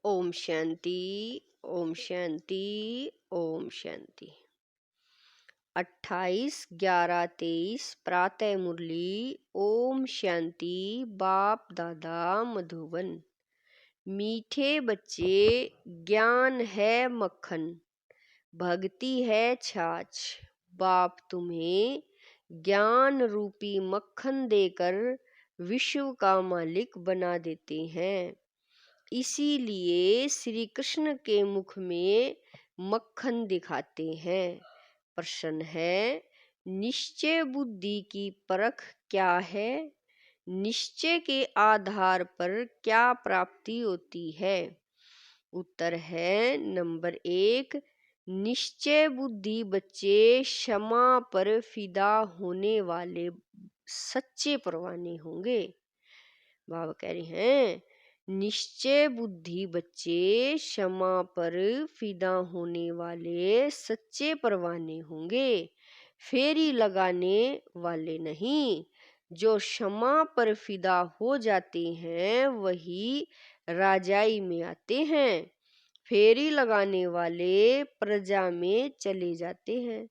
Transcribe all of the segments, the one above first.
ओम शांति। ओम शांति। ओम शांति। 28/11/23 प्रातः मुरली। ओम शांति। बाप दादा मधुबन। मीठे बच्चे, ज्ञान है मक्खन, भक्ति है छाछ। बाप तुम्हें ज्ञान रूपी मक्खन देकर विश्व का मालिक बना देते हैं। इसीलिए श्री कृष्ण के मुख में मक्खन दिखाते हैं। प्रश्न है, निश्चय बुद्धि की परख क्या है? निश्चय के आधार पर क्या प्राप्ति होती है? उत्तर है नंबर 1, निश्चय बुद्धि बच्चे क्षमा पर फिदा होने वाले सच्चे परवाने होंगे। बाबा कह रहे हैं, निश्चय बुद्धि बच्चे क्षमा पर फिदा होने वाले सच्चे परवाने होंगे, फेरी लगाने वाले नहीं। जो क्षमा पर फिदा हो जाते हैं वही राजाई में आते हैं, फेरी लगाने वाले प्रजा में चले जाते हैं।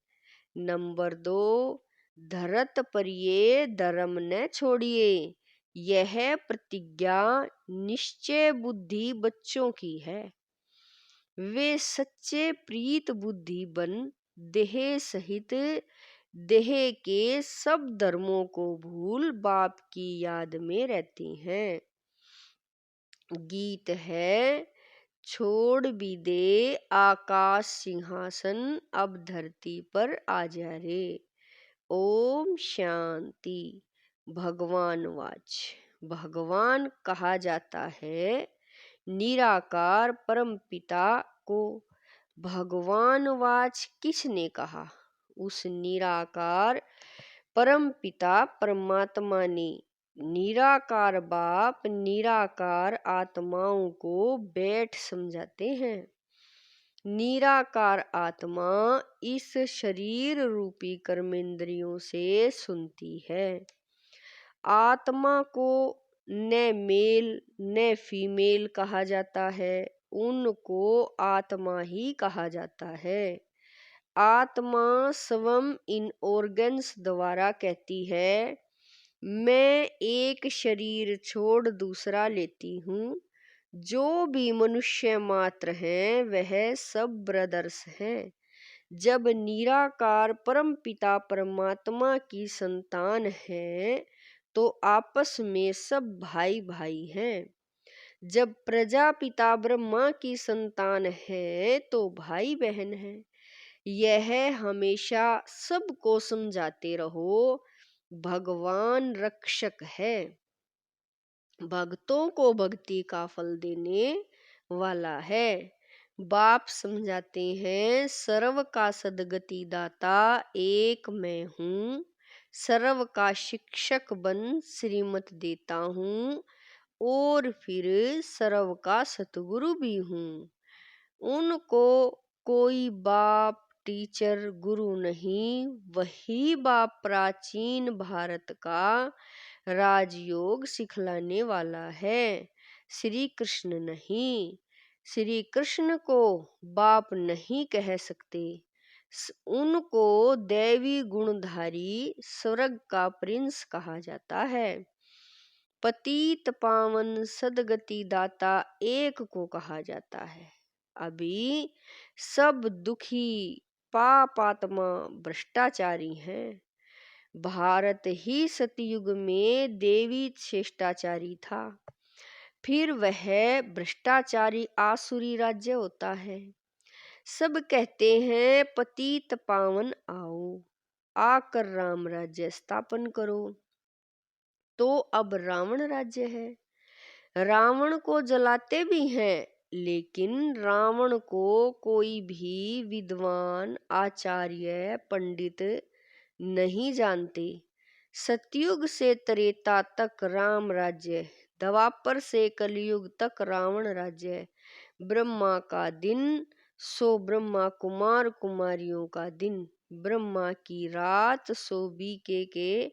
नंबर 2, धरत परिये धर्म न छोड़िए। यह प्रतिज्ञा निश्चय बुद्धि बच्चों की है। वे सच्चे प्रीत बुद्धि बन देह सहित देह के सब धर्मों को भूल बाप की याद में रहते हैं। गीत है, छोड़ भी दे आकाश सिंहासन, अब धरती पर आ जा रे। ओम शांति। भगवान वाच। भगवान कहा जाता है निराकार परम पिता को। भगवान वाच किसने कहा? उस निराकार परम पिता परमात्मा ने। निराकार बाप निराकार आत्माओं को बैठ समझाते हैं। निराकार आत्मा इस शरीर रूपी कर्मेंद्रियों से सुनती है। आत्मा को न मेल न फीमेल कहा जाता है, उनको आत्मा ही कहा जाता है। आत्मा स्वयं इन ऑर्गन्स द्वारा कहती है, मैं एक शरीर छोड़ दूसरा लेती हूँ। जो भी मनुष्य मात्र हैं वह सब ब्रदर्स हैं। जब निराकार परम पिता परमात्मा की संतान है तो आपस में सब भाई भाई हैं। जब प्रजापिता ब्रह्मा की संतान है तो भाई बहन है। यह हमेशा सबको समझाते रहो, भगवान रक्षक है, भक्तों को भक्ति का फल देने वाला है। बाप समझाते हैं, सर्व का सदगति दाता एक मैं हूँ, सर्व का शिक्षक बन श्रीमत देता हूँ और फिर सर्व का सतगुरु भी हूँ। उनको कोई बाप टीचर गुरु नहीं, वही बाप प्राचीन भारत का राजयोग सिखलाने वाला है, श्री कृष्ण नहीं। श्री कृष्ण को बाप नहीं कह सकते, उनको दैवी गुणधारी स्वर्ग का प्रिंस कहा जाता है। पतित पावन सदगति दाता एक को कहा जाता है। अभी सब दुखी पापात्मा भ्रष्टाचारी हैं। भारत ही सतयुग में देवी श्रेष्ठाचारी था, फिर वह भ्रष्टाचारी आसुरी राज्य होता है। सब कहते हैं पतित पावन आओ, आकर राम राज्य स्थापन करो। तो अब रावण राज्य है। रावण को जलाते भी हैं, लेकिन रावण को कोई भी विद्वान आचार्य पंडित नहीं जानते। सतयुग से त्रेता तक राम राज्य, द्वापर से कलयुग तक रावण राज्य। ब्रह्मा का दिन सो ब्रह्मा कुमार कुमारियों का दिन, ब्रह्मा की रात सो बीके के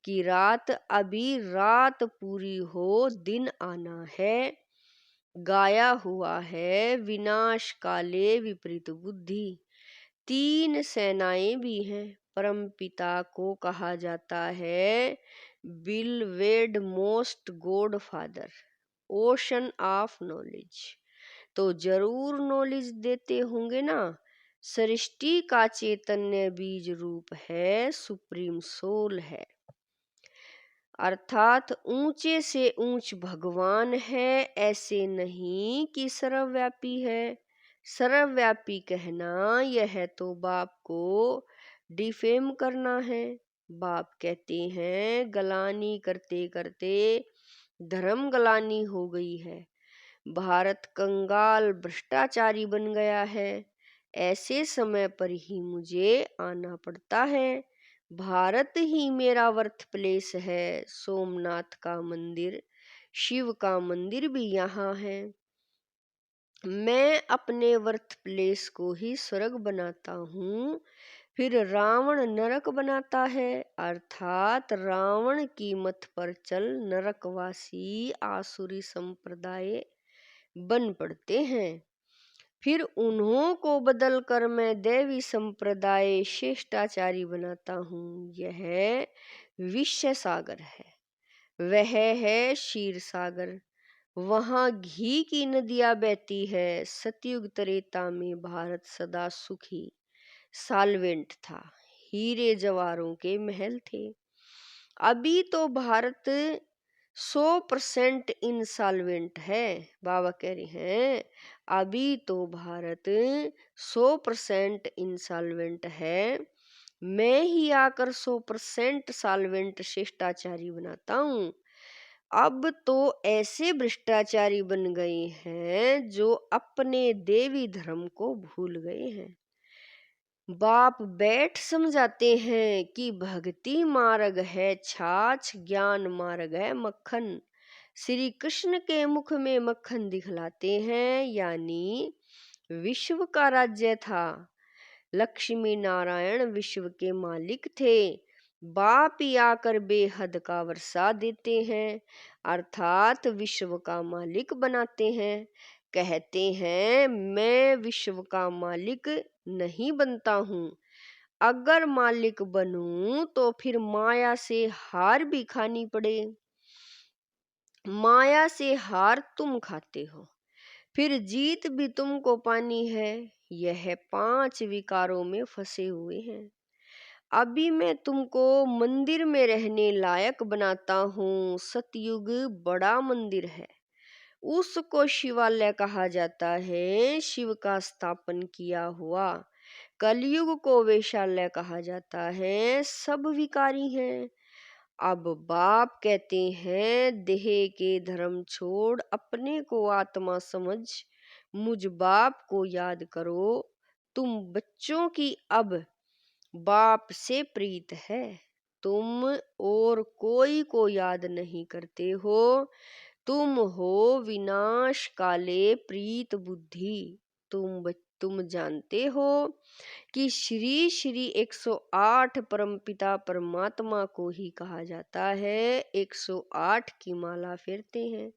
की रात। अभी रात पूरी हो दिन आना है। गाया हुआ है विनाश काले विपरीत बुद्धि। 3 सेनाएं भी हैं। परमपिता को कहा जाता है beloved most God father, ocean of knowledge. तो जरूर नॉलेज देते होंगे ना। सृष्टि का चैतन्य बीज रूप है, सुप्रीम सोल है, अर्थात ऊंचे से ऊंच भगवान है। ऐसे नहीं कि सर्वव्यापी है। सर्वव्यापी कहना यह तो बाप को डिफेम करना है। बाप कहते हैं गलानी करते करते धर्म गलानी हो गई है। भारत कंगाल भ्रष्टाचारी बन गया है। ऐसे समय पर ही मुझे आना पड़ता है। भारत ही मेरा बर्थ प्लेस है। सोमनाथ का मंदिर, शिव का मंदिर भी यहाँ है। मैं अपने बर्थ प्लेस को ही स्वर्ग बनाता हूँ, फिर रावण नरक बनाता है, अर्थात रावण की मत पर चल नरकवासी आसुरी संप्रदाय बन पड़ते हैं। फिर उन्हों को बदल कर मैं देवी संप्रदाय श्रेष्ठाचारी बनाता हूँ। यह विश्व सागर है, वह है क्षीर सागर। वहाँ घी की नदियाँ बहती है। सतयुग त्रेता में भारत सदा सुखी साल्वेंट था, हीरे जवाहरों के महल थे। अभी तो भारत 100% इंसॉल्वेंट है। बाबा कह रहे हैं अभी तो भारत 100% इंसॉल्वेंट है। मैं ही आकर 100% सॉल्वेंट शिष्टाचारी बनाता हूँ। अब तो ऐसे भ्रष्टाचारी बन गए हैं जो अपने देवी धर्म को भूल गए हैं। बाप बैठ समझाते हैं कि भक्ति मार्ग है छाछ, ज्ञान मार्ग है मक्खन। श्री कृष्ण के मुख में मक्खन दिखलाते हैं, यानी विश्व का राज्य था। लक्ष्मी नारायण विश्व के मालिक थे। बाप ही आकर बेहद का वर्षा देते हैं, अर्थात विश्व का मालिक बनाते हैं। कहते हैं मैं विश्व का मालिक नहीं बनता हूँ। अगर मालिक बनूं तो फिर माया से हार भी खानी पड़े। माया से हार तुम खाते हो, फिर जीत भी तुमको पानी है। यह 5 विकारों में फंसे हुए हैं। अभी मैं तुमको मंदिर में रहने लायक बनाता हूँ। सतयुग बड़ा मंदिर है, उसको शिवालय कहा जाता है, शिव का स्थापन किया हुआ। कलयुग को वेश्यालय कहा जाता है, सब विकारी हैं। अब बाप कहते हैं देह के धर्म छोड़ अपने को आत्मा समझ मुझ बाप को याद करो। तुम बच्चों की अब बाप से प्रीत है। तुम और कोई को याद नहीं करते हो। तुम हो विनाश काले प्रीत बुद्धि। तुम जानते हो कि श्री श्री 108 परमपिता परमात्मा को ही कहा जाता है। 108 की माला फेरते हैं।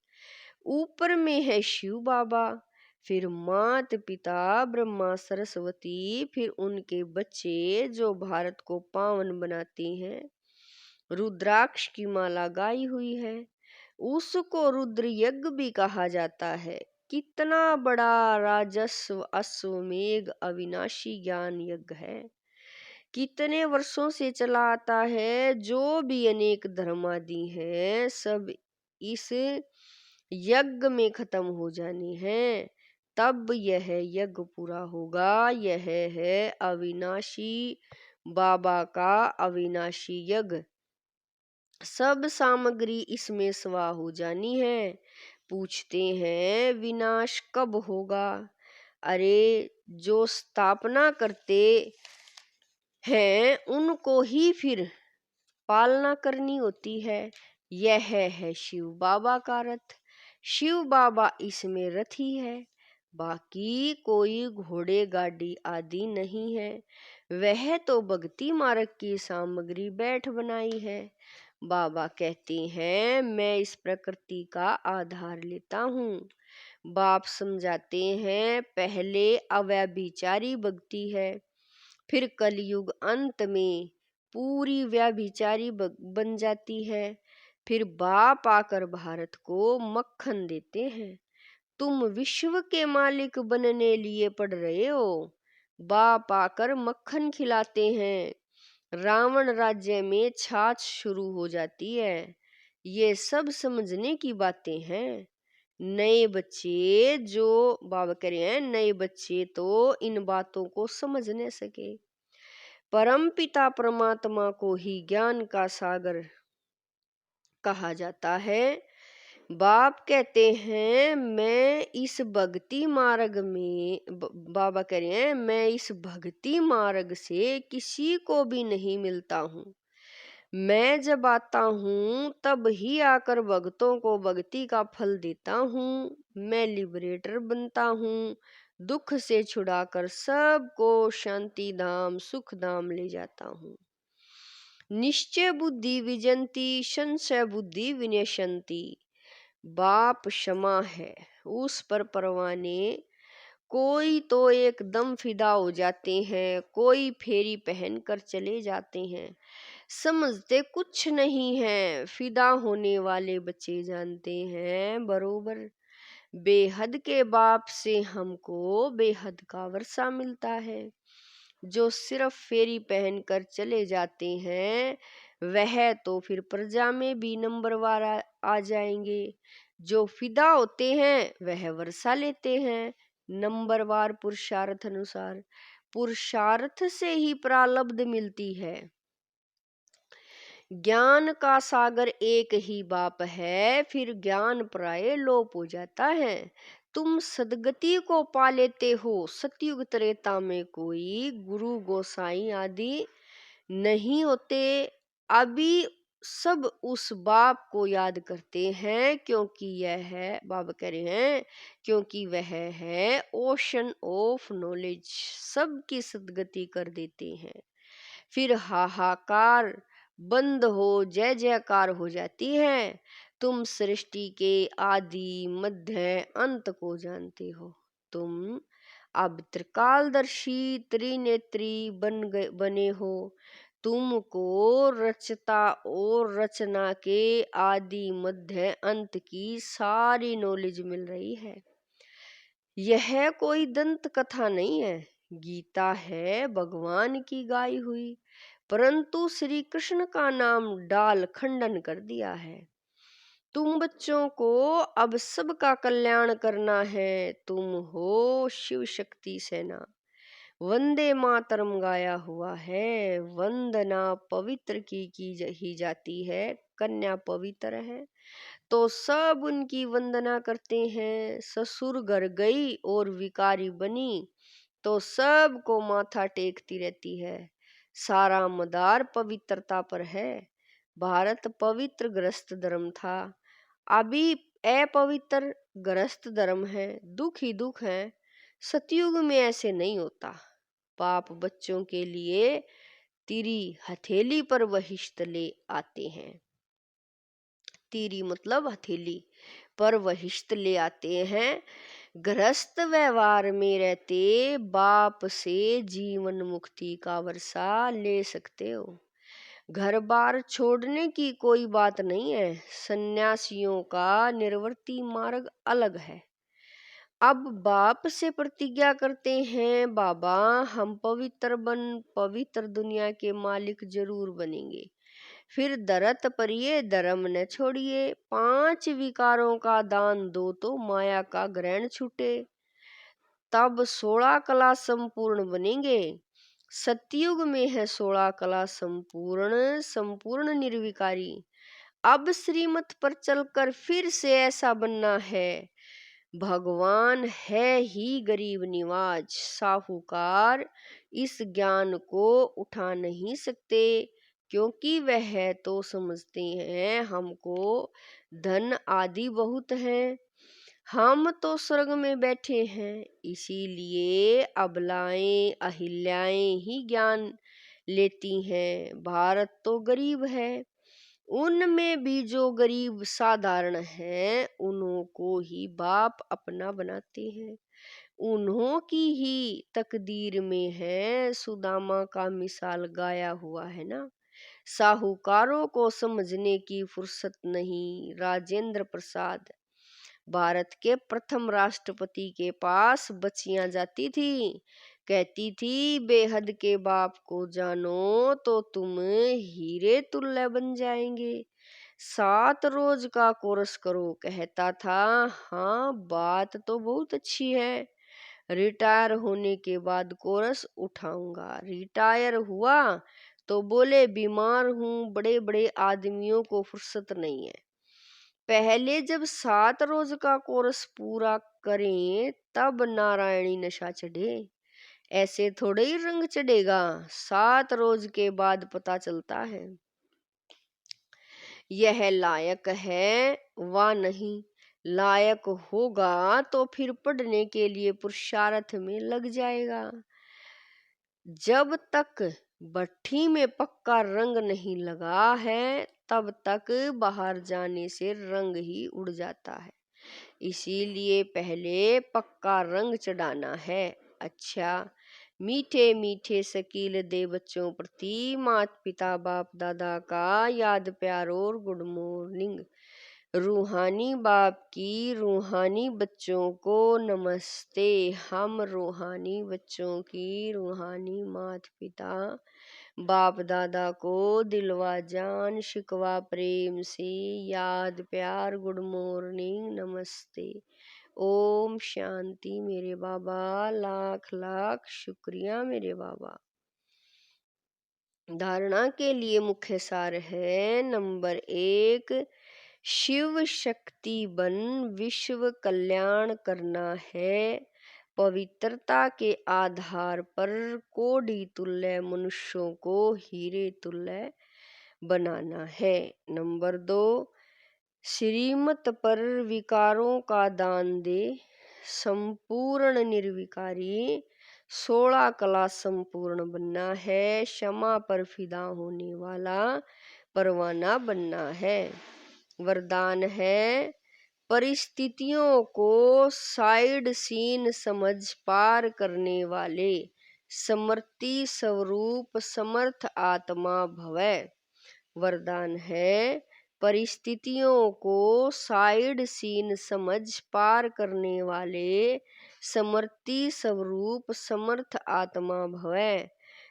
ऊपर में है शिव बाबा, फिर मात पिता ब्रह्मा सरस्वती, फिर उनके बच्चे जो भारत को पावन बनाते हैं। रुद्राक्ष की माला गाई हुई है, उसको रुद्र यज्ञ भी कहा जाता है। कितना बड़ा राजस्व अश्वमेघ अविनाशी ज्ञान यज्ञ है। कितने वर्षों से चला आता है। जो भी अनेक धर्मादि हैं सब इस यज्ञ में खत्म हो जाने हैं, तब यह यज्ञ पूरा होगा। यह है अविनाशी बाबा का अविनाशी यज्ञ। सब सामग्री इसमें स्वा हो जानी है। पूछते हैं विनाश कब होगा। अरे जो स्थापना करते हैं उनको ही फिर पालना करनी होती है। यह है शिव बाबा का रथ। शिव बाबा इसमें रथी है, बाकी कोई घोड़े गाड़ी आदि नहीं है। वह तो भक्ति मार्ग की सामग्री बैठ बनाई है। बाबा कहते हैं मैं इस प्रकृति का आधार लेता हूँ। बाप समझाते हैं पहले अव्यभिचारी भक्ति है, फिर कलयुग अंत में पूरी व्यभिचारी बन जाती है। फिर बाप आकर भारत को मक्खन देते हैं। तुम विश्व के मालिक बनने लिए पढ़ रहे हो, बाप आकर मक्खन खिलाते हैं। रावण राज्य में छाछ शुरू हो जाती है। ये सब समझने की बातें हैं। नए बच्चे जो बाबा कह रहे हैं, नए बच्चे तो इन बातों को समझ न सके। परम पिता परमात्मा को ही ज्ञान का सागर कहा जाता है। बाप कहते हैं मैं इस भक्ति मार्ग में बाबा कह रहे हैं मैं इस भक्ति मार्ग से किसी को भी नहीं मिलता हूँ। मैं जब आता हूँ तब ही आकर भक्तों को भक्ति का फल देता हूँ। मैं लिबरेटर बनता हूँ, दुख से छुड़ाकर सबको शांति धाम सुख धाम ले जाता हूँ। निश्चय बुद्धि विजंती संशय बुद्धि विनश्यंती। बाप क्षमा है, उस पर परवाने कोई तो एकदम फिदा हो जाते हैं, कोई फेरी पहन कर चले जाते हैं, समझते कुछ नहीं है। फिदा होने वाले बच्चे जानते हैं बरोबर बेहद के बाप से हमको बेहद का वर्षा मिलता है। जो सिर्फ फेरी पहन कर चले जाते हैं वह तो फिर प्रजा में भी नंबरवार आ जाएंगे। जो फिदा होते हैं वह वर्षा लेते हैं नंबरवार पुरुषार्थ अनुसार। पुरुषार्थ से ही प्रारब्ध मिलती है। ज्ञान का सागर एक ही बाप है, फिर ज्ञान प्राय लोप हो जाता है। तुम सदगति को पा लेते हो। सतयुग त्रेता में कोई गुरु गोसाई आदि नहीं होते। अभी सब उस बाप को याद करते हैं, क्योंकि यह है बाबा कह रहे हैं क्योंकि वह है ओशन ऑफ नॉलेज, सबकी सदगति कर देते हैं। फिर हाहाकार बंद हो जय जयकार हो जाती है। तुम सृष्टि के आदि मध्य अंत को जानते हो। तुम अब त्रिकालदर्शी त्रिनेत्री बने हो। तुमको रचता और रचना के आदि मध्य अंत की सारी नॉलेज मिल रही है। यह कोई दंत कथा नहीं है, गीता है भगवान की गाई हुई, परंतु श्री कृष्ण का नाम डाल खंडन कर दिया है। तुम बच्चों को अब सबका कल्याण करना है। तुम हो शिव शक्ति सेना। वंदे मातरम गाया हुआ है। वंदना पवित्र की ही जाती है। कन्या पवित्र है तो सब उनकी वंदना करते हैं। ससुर घर गई और विकारी बनी तो सबको माथा टेकती रहती है। सारा मदार पवित्रता पर है। भारत पवित्र ग्रस्त धर्म था, अभी अपवित्र ग्रस्त धर्म है। दुख ही दुख है। सतयुग में ऐसे नहीं होता। पाप बच्चों के लिए तिरी हथेली पर वहिष्ठ ले आते हैं। तिरी मतलब हथेली पर वहिष्ठ ले आते हैं। गृहस्थ व्यवहार में रहते बाप से जीवन मुक्ति का वर्षा ले सकते हो। घर बार छोड़ने की कोई बात नहीं है। सन्यासियों का निर्वर्ती मार्ग अलग है। अब बाप से प्रतिज्ञा करते हैं बाबा हम पवित्र दुनिया के मालिक जरूर बनेंगे। फिर दरत पर ये धर्म न छोड़िए। 5 विकारों का दान दो तो माया का ग्रहण छूटे। तब 16 कला संपूर्ण बनेंगे। सतयुग में है 16 कला संपूर्ण निर्विकारी। अब श्रीमत पर चलकर फिर से ऐसा बनना है। भगवान है ही गरीब निवाज। साहूकार इस ज्ञान को उठा नहीं सकते, क्योंकि वह तो समझते हैं हमको धन आदि बहुत है। हम तो स्वर्ग में बैठे हैं, इसीलिए अबलाएं अहिल्याएं ही ज्ञान लेती हैं। भारत तो गरीब है, उनमें भी जो गरीब साधारण हैं, उन्हों को ही बाप अपना बनाते हैं। उन्हों की ही तकदीर में है, सुदामा का मिसाल गाया हुआ है ना। साहूकारों को समझने की फुर्सत नहीं। राजेंद्र प्रसाद, भारत के प्रथम राष्ट्रपति के पास बच्चियां जाती थी, कहती थी बेहद के बाप को जानो तो तुम हीरे तुल्य बन जाएंगे। 7 रोज का कोर्स करो, कहता था हाँ बात तो बहुत अच्छी है, रिटायर होने के बाद कोर्स उठाऊंगा। रिटायर हुआ तो बोले बीमार हूँ, बड़े बड़े आदमियों को फुर्सत नहीं है। पहले जब 7 रोज का कोर्स पूरा करें तब नारायणी नशा चढ़े, ऐसे थोड़े ही रंग चढ़ेगा, 7 रोज के बाद पता चलता है यह लायक है वा नहीं। लायक होगा तो फिर पढ़ने के लिए पुरुषार्थ में लग जाएगा। जब तक भट्ठी में पक्का रंग नहीं लगा है तब तक बाहर जाने से रंग ही उड़ जाता है। इसीलिए पहले पक्का रंग चढ़ाना है। अच्छा, मीठे मीठे शकील दे बच्चों प्रति माता पिता बाप दादा का याद प्यार और गुड मॉर्निंग। रूहानी बाप की रूहानी बच्चों को नमस्ते। हम रूहानी बच्चों की रूहानी माता पिता बाप दादा को दिलवा जान शिकवा प्रेम से याद प्यार गुड मॉर्निंग नमस्ते। ओम शांति मेरे बाबा, लाख लाख शुक्रिया मेरे बाबा। धारणा के लिए मुख्य सार है। नंबर 1, शिव शक्ति बन विश्व कल्याण करना है। पवित्रता के आधार पर कोढ़ी तुल्य मनुष्यों को हीरे तुल्य बनाना है। नंबर 2, श्रीमत पर विकारों का दान दे, संपूर्ण निर्विकारी 16 कला संपूर्ण बनना है। क्षमा पर फिदा होने वाला परवाना बनना है। वरदान है, परिस्थितियों को साइड सीन समझ पार करने वाले समर्थी स्वरूप समर्थ आत्मा भवै। वरदान है, परिस्थितियों को साइड सीन समझ पार करने वाले समर्थी स्वरूप समर्थ आत्मा भवै।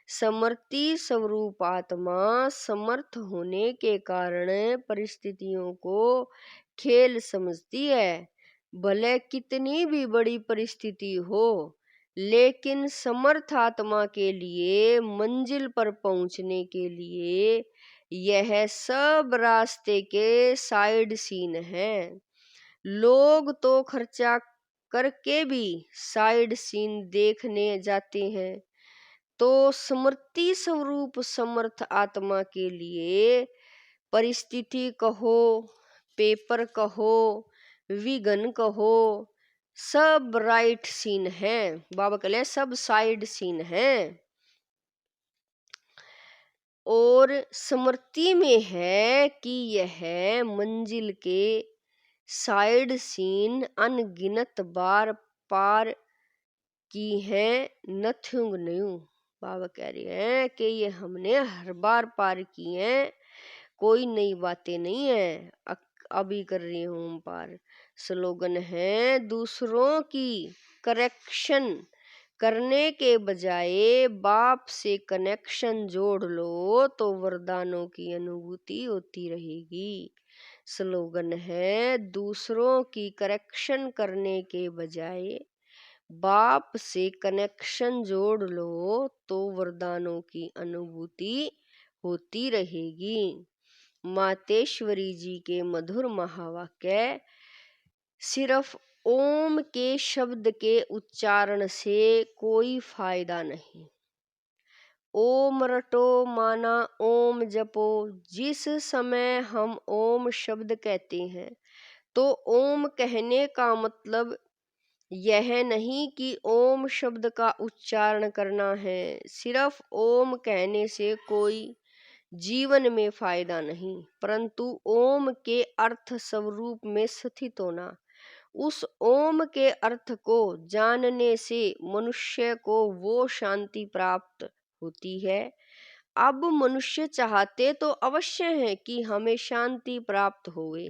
समर्थी स्वरूप आत्मा समर्थ होने के कारण परिस्थितियों को खेल समझती है। भले कितनी भी बड़ी परिस्थिति हो, लेकिन समर्थ आत्मा के लिए मंजिल पर पहुंचने के लिए यह सब रास्ते के साइड सीन हैं। लोग तो खर्चा करके भी साइड सीन देखने जाते हैं, तो स्मृति स्वरूप समर्थ आत्मा के लिए परिस्थिति कहो, पेपर कहो, विघन कहो, सब राइट सीन है। बाबा कहले सब साइड सीन है। और स्मृति में है कि यह मंजिल के साइड सीन अनगिनत बार पार की है, नथिंग न्यू। बाबा कह रहे हैं कि ये हमने हर बार पार की हैं, कोई नई बातें नहीं है, अभी कर रही हूँ हम पार। स्लोगन है, दूसरों की करेक्शन करने के बजाय बाप से कनेक्शन जोड़ लो तो वरदानों की अनुभूति होती रहेगी। स्लोगन है, दूसरों की करेक्शन करने के बजाय बाप से कनेक्शन जोड़ लो तो वरदानों की अनुभूति होती रहेगी। मातेश्वरी जी के मधुर महावाक्य, सिर्फ ओम के शब्द के उच्चारण से कोई फायदा नहीं। ओम रटो माना ओम जपो। जिस समय हम ओम शब्द कहते हैं तो ओम कहने का मतलब यह नहीं कि ओम शब्द का उच्चारण करना है। सिर्फ ओम कहने से कोई जीवन में फायदा नहीं, परंतु ओम के अर्थ स्वरूप में स्थित होना। उस ओम के अर्थ को जानने से मनुष्य को वो शांति प्राप्त होती है। अब मनुष्य चाहते तो अवश्य है कि हमें शांति प्राप्त होवे।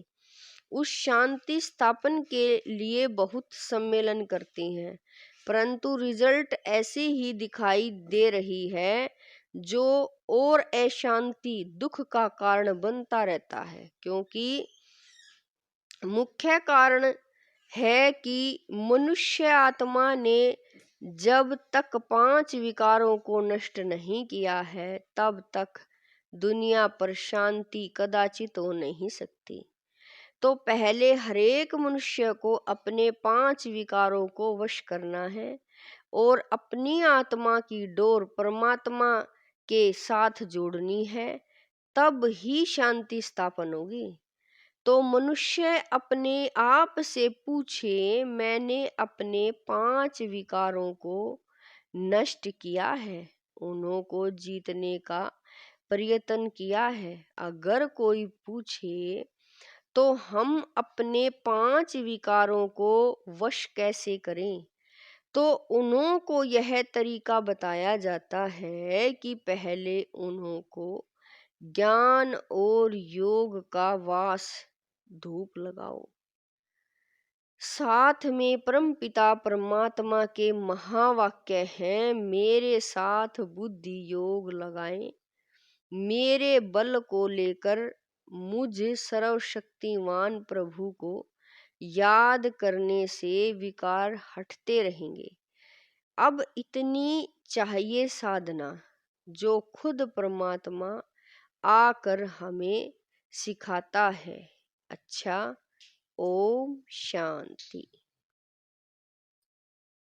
उस शांति स्थापन के लिए बहुत सम्मेलन करते हैं, परंतु रिजल्ट ऐसी ही दिखाई दे रही है, जो और अशांति दुख का कारण बनता रहता है। क्योंकि मुख्य कारण है कि मनुष्य आत्मा ने जब तक 5 विकारों को नष्ट नहीं किया है, तब तक दुनिया पर शांति कदाचित हो नहीं सकती। तो पहले हरेक मनुष्य को अपने 5 विकारों को वश करना है और अपनी आत्मा की डोर परमात्मा के साथ जोड़नी है, तब ही शांति स्थापन होगी। तो मनुष्य अपने आप से पूछे, मैंने अपने 5 विकारों को नष्ट किया है, उन्हों को जीतने का प्रयत्न किया है। अगर कोई पूछे तो हम अपने 5 विकारों को वश कैसे करें, तो उन्हों को यह तरीका बताया जाता है कि पहले उन्हों को ज्ञान और योग का वास धूप लगाओ, साथ में परमपिता परमात्मा के महावाक्य हैं, मेरे साथ बुद्धि योग लगाएं, मेरे बल को लेकर मुझ सर्वशक्तिमान प्रभु को याद करने से विकार हटते रहेंगे। अब इतनी चाहिए साधना, जो खुद परमात्मा आकर हमें सिखाता है। अच्छा, ओम शांति।